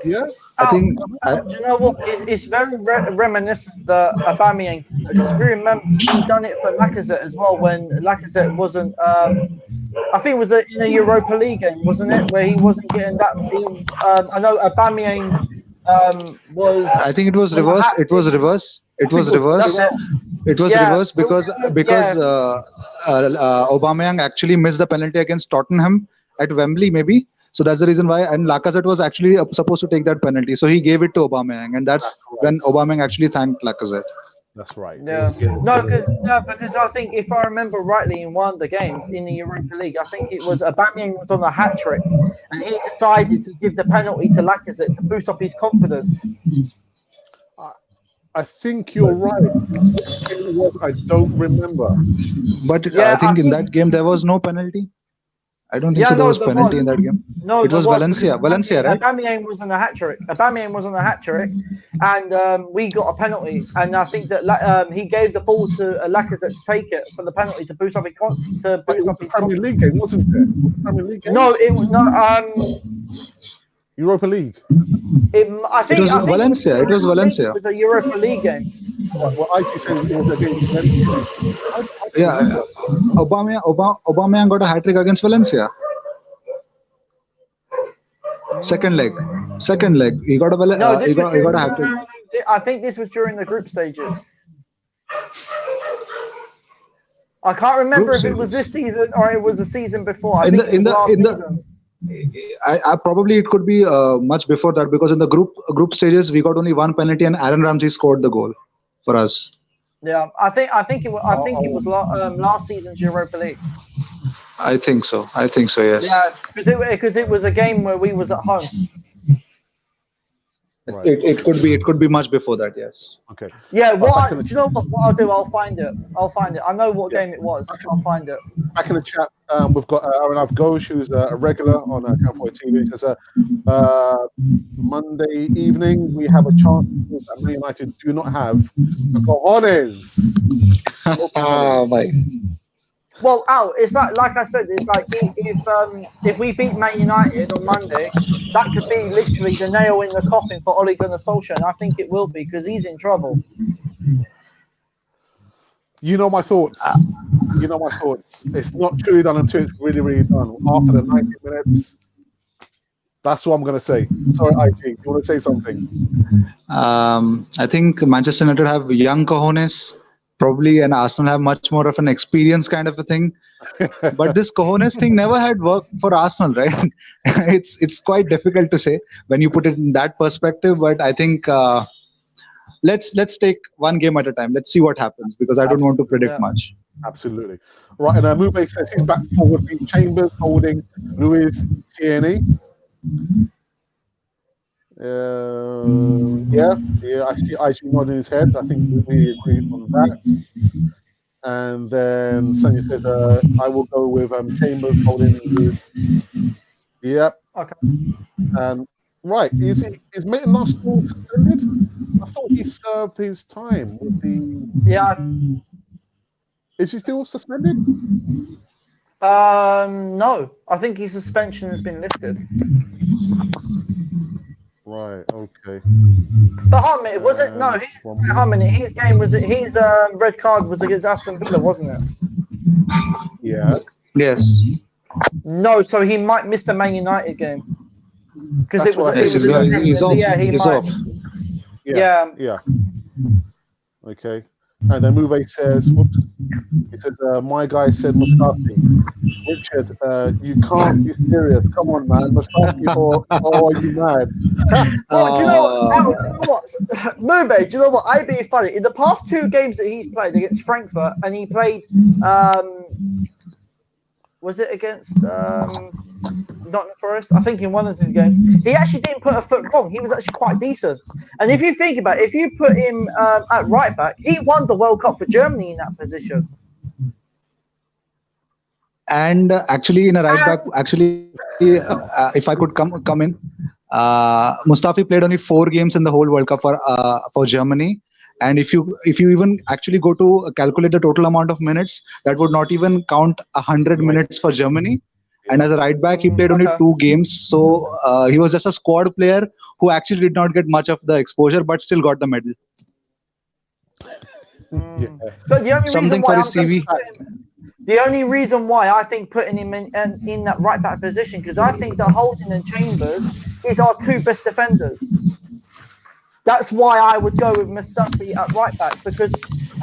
Yeah, I think. Do you know what? It's very reminiscent that Aubameyang, because if you remember, he done it for Lacazette as well when Lacazette wasn't. I think it was in a Europa League game, wasn't it, where he wasn't getting that. I know Aubameyang was. I think it was reverse. It was reverse. It was reverse. It was reverse because Aubameyang actually missed the penalty against Tottenham at Wembley, maybe. So that's the reason why. And Lacazette was actually supposed to take that penalty, so he gave it to Aubameyang, and that's when Aubameyang actually thanked Lacazette. That's right. Yeah. No, because I think if I remember rightly, in one of the games in the Europa League, I think it was Aubameyang was on a hat trick, and he decided to give the penalty to Lacazette to boost up his confidence. I think you're right. It was, I don't remember. But I think in that game there was no penalty. I don't think so. There was penalty in that game. No, it was Valencia, right? Aubameyang was on a hat trick. Aubameyang was on a hat trick, and we got a penalty. And I think that he gave the ball to Lacazette to take it for the penalty to boost up his Premier League game, wasn't it? Premier League game? No, it was not. Europa League. I think it was Valencia. It was Valencia. It was a Europa League game. Well, I actually said it was against Valencia. Yeah, Aubameyang got a hat trick against Valencia. Second leg. He got a he got a hat trick. I think this was during the group stages. I can't remember if it was this season or it was the season before. I think it was last season. I probably it could be much before that, because in the group stages we got only one penalty and Aaron Ramsey scored the goal for us. Yeah, I think it was last season's Europa League. I think so. Yes. Yeah, because it was a game where we was at home. Right. It could be much before that. Yes. Okay. Yeah. Do you know what I'll do? I'll find it. I know what game it was. I'll find it. Back in the chat, we've got Aaron Ghosh, who's a regular on TRAFFORD TV. He says, Monday evening, we have a chance that Man United do not have the cojones. Oh my. Well, Al, it's like I said, it's like if we beat Man United on Monday, that could be literally the nail in the coffin for Ole Gunnar Solskjaer, and I think it will be, because he's in trouble. You know my thoughts. It's not truly done until it's really, really done. After the 90 minutes, That's what I'm going to say. Sorry, IG, you want to say something? I think Manchester United have young cojones, probably, and Arsenal have much more of an experience kind of a thing. But this cojones thing never had worked for Arsenal, right? It's quite difficult to say when you put it in that perspective. But I think let's take one game at a time. Let's see what happens, because I don't want to predict much. Absolutely. Right, and Mube says his back four would be Chambers, Holding, Lewis, Tierney. Yeah, I see IG nodding his head. I think we agree on that. And then Sonia says, I will go with Chambers, Holding, Lewis. Yep. Okay. And right, is Maitland not still suspended? I thought he served his time with the. Yeah. Is he still suspended? No, I think his suspension has been lifted. Right. Okay. But Harmony, was it? No, Harmony. His game was it? His red card was against Aston Villa, wasn't it? Yeah. Yes. No, so he might miss the Man United game because it was. Yes, he's off. Yeah, he's might. Off. Yeah. Okay. And then Mube says, whoops, he says, my guy said Mustafi. Richard, you can't be serious. Come on, man. Mustafi, or are you mad? Well, do you know what? Mube, do you know what? I'd be funny. In the past 2 games that he's played against Frankfurt, and he played, was it against Nottingham Forest? I think in one of the games, he actually didn't put a foot wrong. He was actually quite decent. And if you think about it, if you put him at right back, he won the World Cup for Germany in that position. And actually, in a right back, if I could come in, Mustafi played only 4 games in the whole World Cup for Germany. And if you even actually go to calculate the total amount of minutes, that would not even count 100 minutes for Germany. And as a right back, he played only 2 games. So he was just a squad player who actually did not get much of the exposure, but still got the medal. But the only Something for his CV. The only reason why I think putting him in that right back position, because I think that Holding and Chambers is our 2 best defenders. That's why I would go with Mustafi at right back, because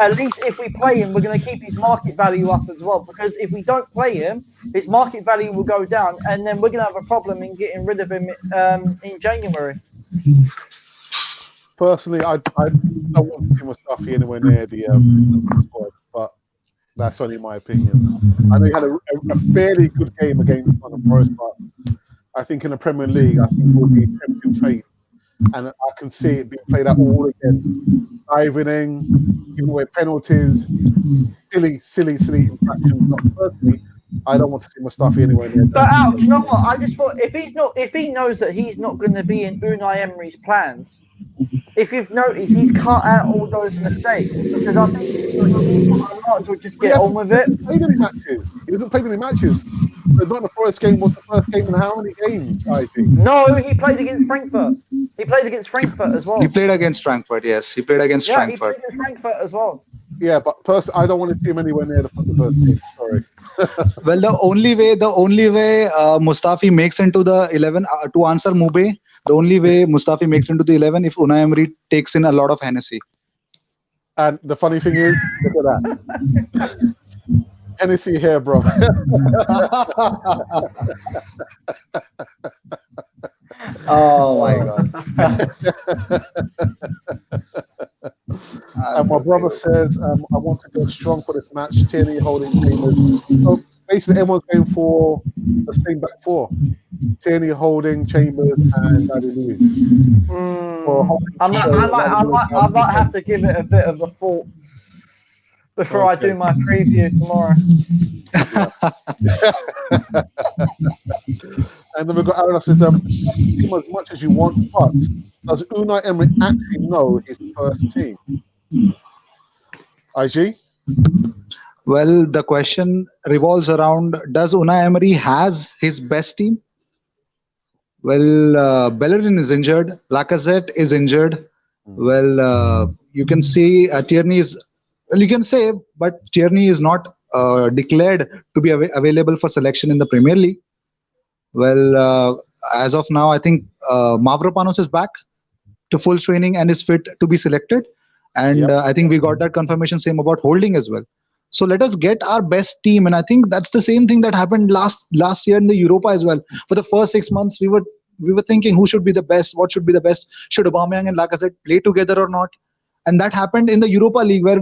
at least if we play him, we're going to keep his market value up as well. Because if we don't play him, his market value will go down, and then we're going to have a problem in getting rid of him in January. Personally, I don't want to see Mustafi anywhere near the squad, but that's only my opinion. I know he had a fairly good game against Nottingham Forest, but I think in the Premier League, I think we'll be tempting fate. And I can see it being played out all again. Diving in, giving away penalties, silly infractions. But personally, I don't want to see Mustafi anywhere near that. But Al, you know what? I just thought if he knows that he's not going to be in Unai Emery's plans, if you've noticed, he's cut out all those mistakes, because I think I might as well just get on with it. He hasn't played any matches. The Nottingham Forest game was the first game in how many games, I think? No, he played against Frankfurt. He played against Frankfurt as well. He played against Frankfurt, yes. He played against Frankfurt. He played against Frankfurt as well. Yeah, but personally, I don't want to see him anywhere near the first team. Sorry. Well, the only way Mustafi makes into the 11, to answer Mube, the only way Mustafi makes into the 11 if Unai Emery takes in a lot of Hennessy. And the funny thing is, look at that. Hennessy here, bro. Oh my God. And my brother says, I want to go strong for this match. Tierney, Holding, Chambers. So basically, everyone's going for the same back 4. Tierney, Holding, Chambers, and Daddy Lewis. I might have to give it a bit of a thought before I do my preview tomorrow. And then we've got Aaron says, team as much as you want, but does Unai Emery actually know his first team? IG? Well, the question revolves around, does Unai Emery has his best team? Well, Bellerin is injured. Lacazette is injured. Well, you can see Tierney is, well, you can say, but Tierney is not declared to be available for selection in the Premier League. Well, as of now, I think Mavropanos is back to full training and is fit to be selected. And Yep. I think we got that confirmation same about Holding as well. So let us get our best team, and I think that's the same thing that happened last year in the Europa as well. For the first 6 months, we were thinking who should be the best, what should be the best, should Aubameyang and Lacazette play together or not? And that happened in the Europa League, where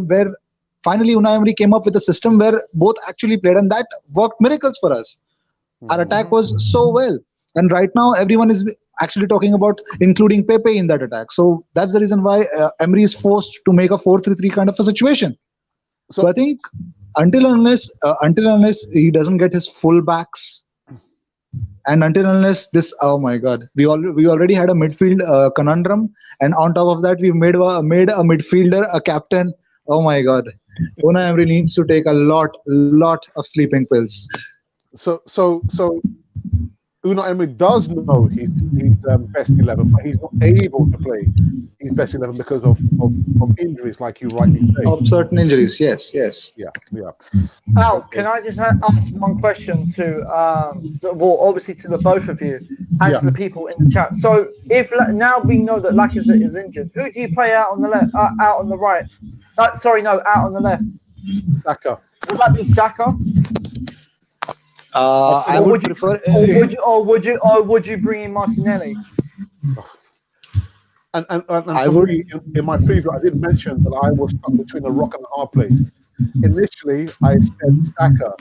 finally Unai Emery came up with a system where both actually played, and that worked miracles for us. Our attack was so well, and right now everyone is actually talking about including Pepe in that attack. So that's the reason why Emery is forced to make a 4-3-3 kind of a situation. So I think until unless he doesn't get his full backs, and until unless this, oh my God, we already had a midfield conundrum, and on top of that, we've made a midfielder a captain. Oh my God, Unai Emery needs to take a lot of sleeping pills. So Unai Emery does know his best 11, but he's not able to play his best 11 because of injuries, like you rightly say. Of certain injuries, yes. Yeah. Al, can I just ask one question to, well, obviously to the both of you and to the people in the chat. So if now we know that Lacazette is injured, who do you play out on the left, out on the right? Sorry, no, out on the left. Saka. Would that be Saka? I would prefer. Or would you bring in Martinelli? And I would. In my preview, I did mention that I was stuck between a rock and a hard place. Initially, I said Saka,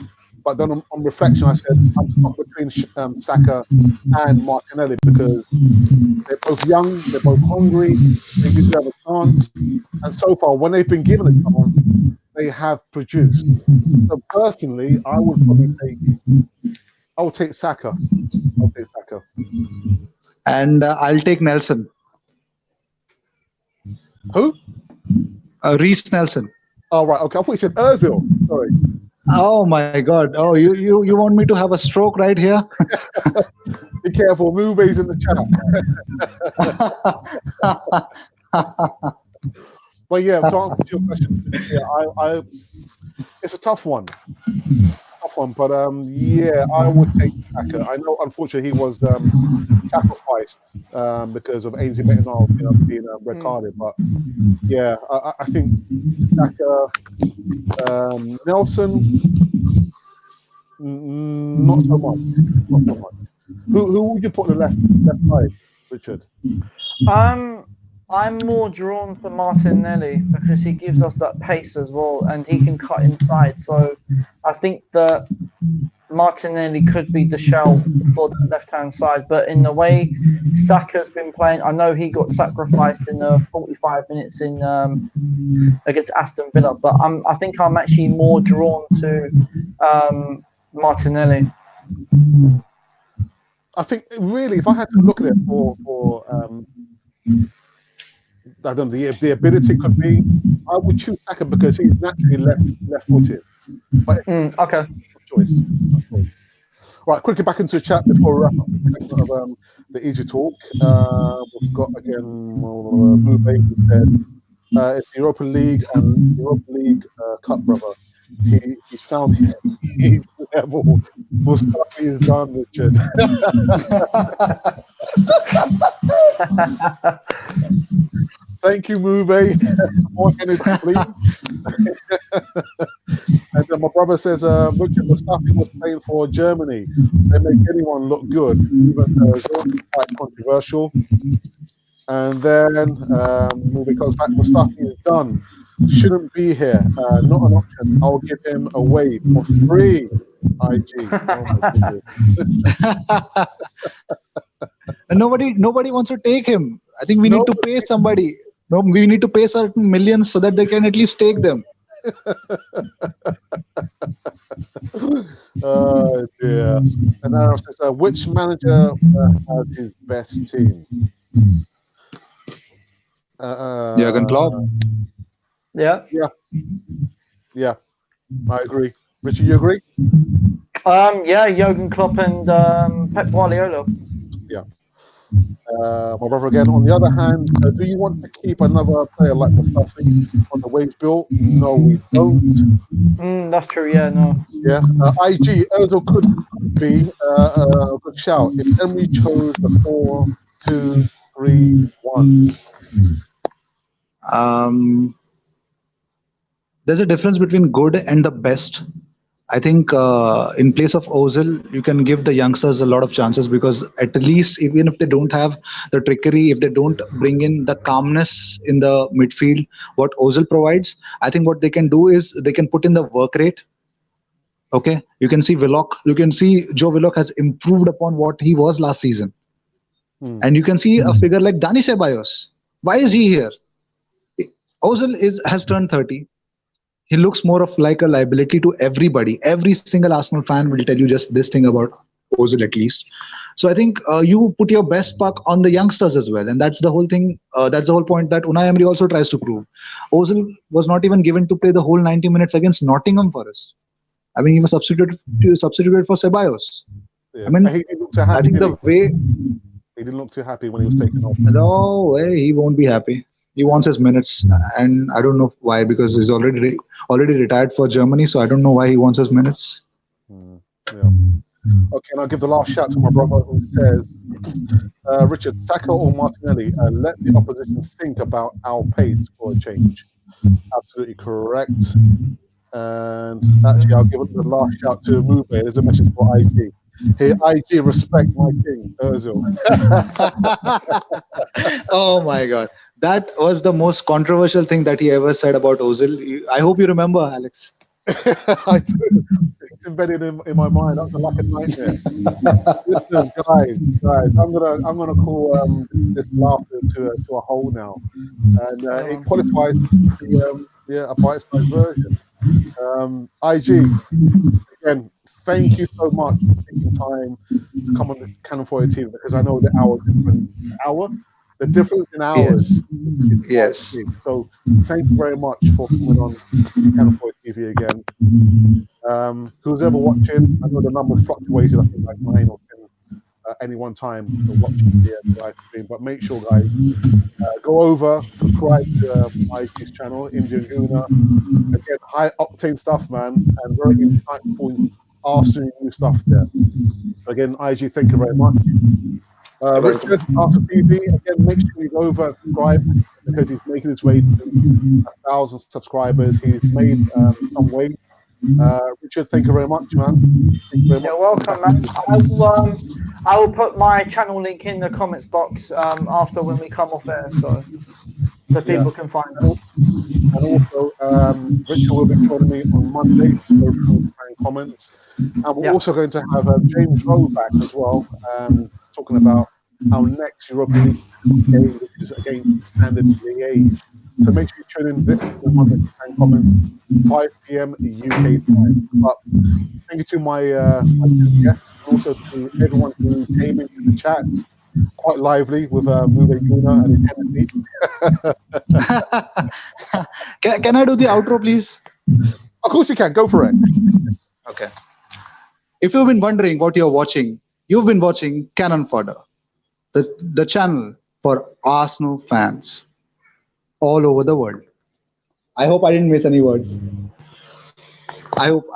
but then on reflection, I said I'm stuck between Saka and Martinelli because they're both young, they're both hungry, they deserve a chance, and so far, when they've been given a chance, they have produced. So personally, I would probably take Saka. I'll take Saka. And I'll take Nelson. Who? Reece Nelson. Oh, right. Okay. I thought you said Ozil. Sorry. Oh my God. Oh, you want me to have a stroke right here? Be careful. Movies in the chat. But yeah, to answer your question, yeah, it's a tough one. But yeah, I would take Saka. I know, unfortunately, he was sacrificed because of Ainsley Maitland being recorded. But yeah, I think Saka, Nelson, not so much. Who would you put on the left side, Richard? I'm more drawn to Martinelli because he gives us that pace as well, and he can cut inside. So I think that Martinelli could be the shell for the left-hand side. But in the way Saka's been playing, I know he got sacrificed in the 45 minutes in against Aston Villa. But I think I'm actually more drawn to Martinelli. I think really, if I had to look at it for I don't know, the ability could be, I would choose Saka because he's naturally left-footed. But okay. Choice. Right, quickly back into the chat before we wrap up the Easy Talk. We've got again Mube who said it's Europa League and Europa League Cup, brother. He's found his level. Mustafi is done, Richard. Thank you, Mube. More energy, please. And my brother says, Richard Mustafi was playing for Germany. They make anyone look good, even though it's quite controversial. And then Mube comes back, Mustafi is done. Shouldn't be here. Not an option. I'll give him away for free. IG. Oh my goodness. And nobody wants to take him. I think we need to pay somebody. No, we need to pay certain millions so that they can at least take them. Oh dear. And now it says, which manager has his best team? Jurgen Klopp. Yeah. I agree. Richard, you agree? Yeah, Jurgen Klopp and Pep Guardiola. Yeah. My brother again. On the other hand, do you want to keep another player like Mustafi on the wage bill? No, we don't. That's true. Yeah, no. Yeah, IG Ozil could be a good shout if Emery chose the 4-2-3-1. There's a difference between good and the best. I think in place of Ozil, you can give the youngsters a lot of chances, because at least even if they don't have the trickery, if they don't bring in the calmness in the midfield, what Ozil provides, I think what they can do is they can put in the work rate. Okay, you can see Willock, you can see Joe Willock has improved upon what he was last season, and you can see a figure like Dani Ceballos. Why is he here? Ozil has turned 30. He looks more of like a liability to everybody. Every single Arsenal fan will tell you just this thing about Ozil at least. So I think you put your best puck on the youngsters as well, and that's the whole thing. That's the whole point that Unai Emery also tries to prove. Ozil was not even given to play the whole 90 minutes against Nottingham Forest. I mean, he was substituted for Ceballos. Yeah. I mean, He didn't look too happy, I think the way. He didn't look too happy when he was taken off. No way, he won't be happy. He wants his minutes, and I don't know why, because he's already retired for Germany. So I don't know why he wants his minutes. Yeah. Okay, and I'll give the last shout to my brother who says, Richard, Saka or Martinelli, let the opposition think about our pace for a change. Absolutely correct. And actually, I'll give it the last shout to Mube. There's a message for IG. Hey, IG, respect my king, Ozil. Oh my God. That was the most controversial thing that he ever said about Ozil. I hope you remember, Alex. I do. It's embedded in my mind. That's like a nightmare. Listen, guys, I'm gonna call this laughter to a whole now, and it qualifies to be a bite-sized version. IG, again, thank you so much for taking time to come on the Cannon Fodder TV, because I know the difference in hours is Yes. big. So thank you very much for coming on Cannon Fodder TV again. Who's ever watching, I know the numbers fluctuated, I think like 9 or 10 at any one time watching the live stream, but make sure, guys, go over, subscribe to IG's channel, Indian Gooner. Again, high octane stuff, man, and very insightful Arsenal new stuff there. Again, IG, thank you very much. Richard, Arsenal TV, again, make sure you go over and subscribe, because he's making his way to 1,000 subscribers. He's made some way. Richard, thank you very much, man. Thank you very much. You're welcome, man. I will put my channel link in the comments box after when we come off air, so people can find it. And also, Richard will be joining me on Monday to go through the comments. And we're also going to have James Rowe back as well, talking about our next Europa League game, which is against Standard Liège. So make sure you tune in this Monday to comments, 5 p.m. UK time. But thank you to my guests, and also to everyone who came into the chat. Quite lively with Mube Guna and Hennessy. Can I do the outro, please? Of course you can. Go for it. Okay. If you've been wondering what you're watching, you've been watching Cannon Fodder, the channel for Arsenal fans all over the world. I hope I didn't miss any words. I hope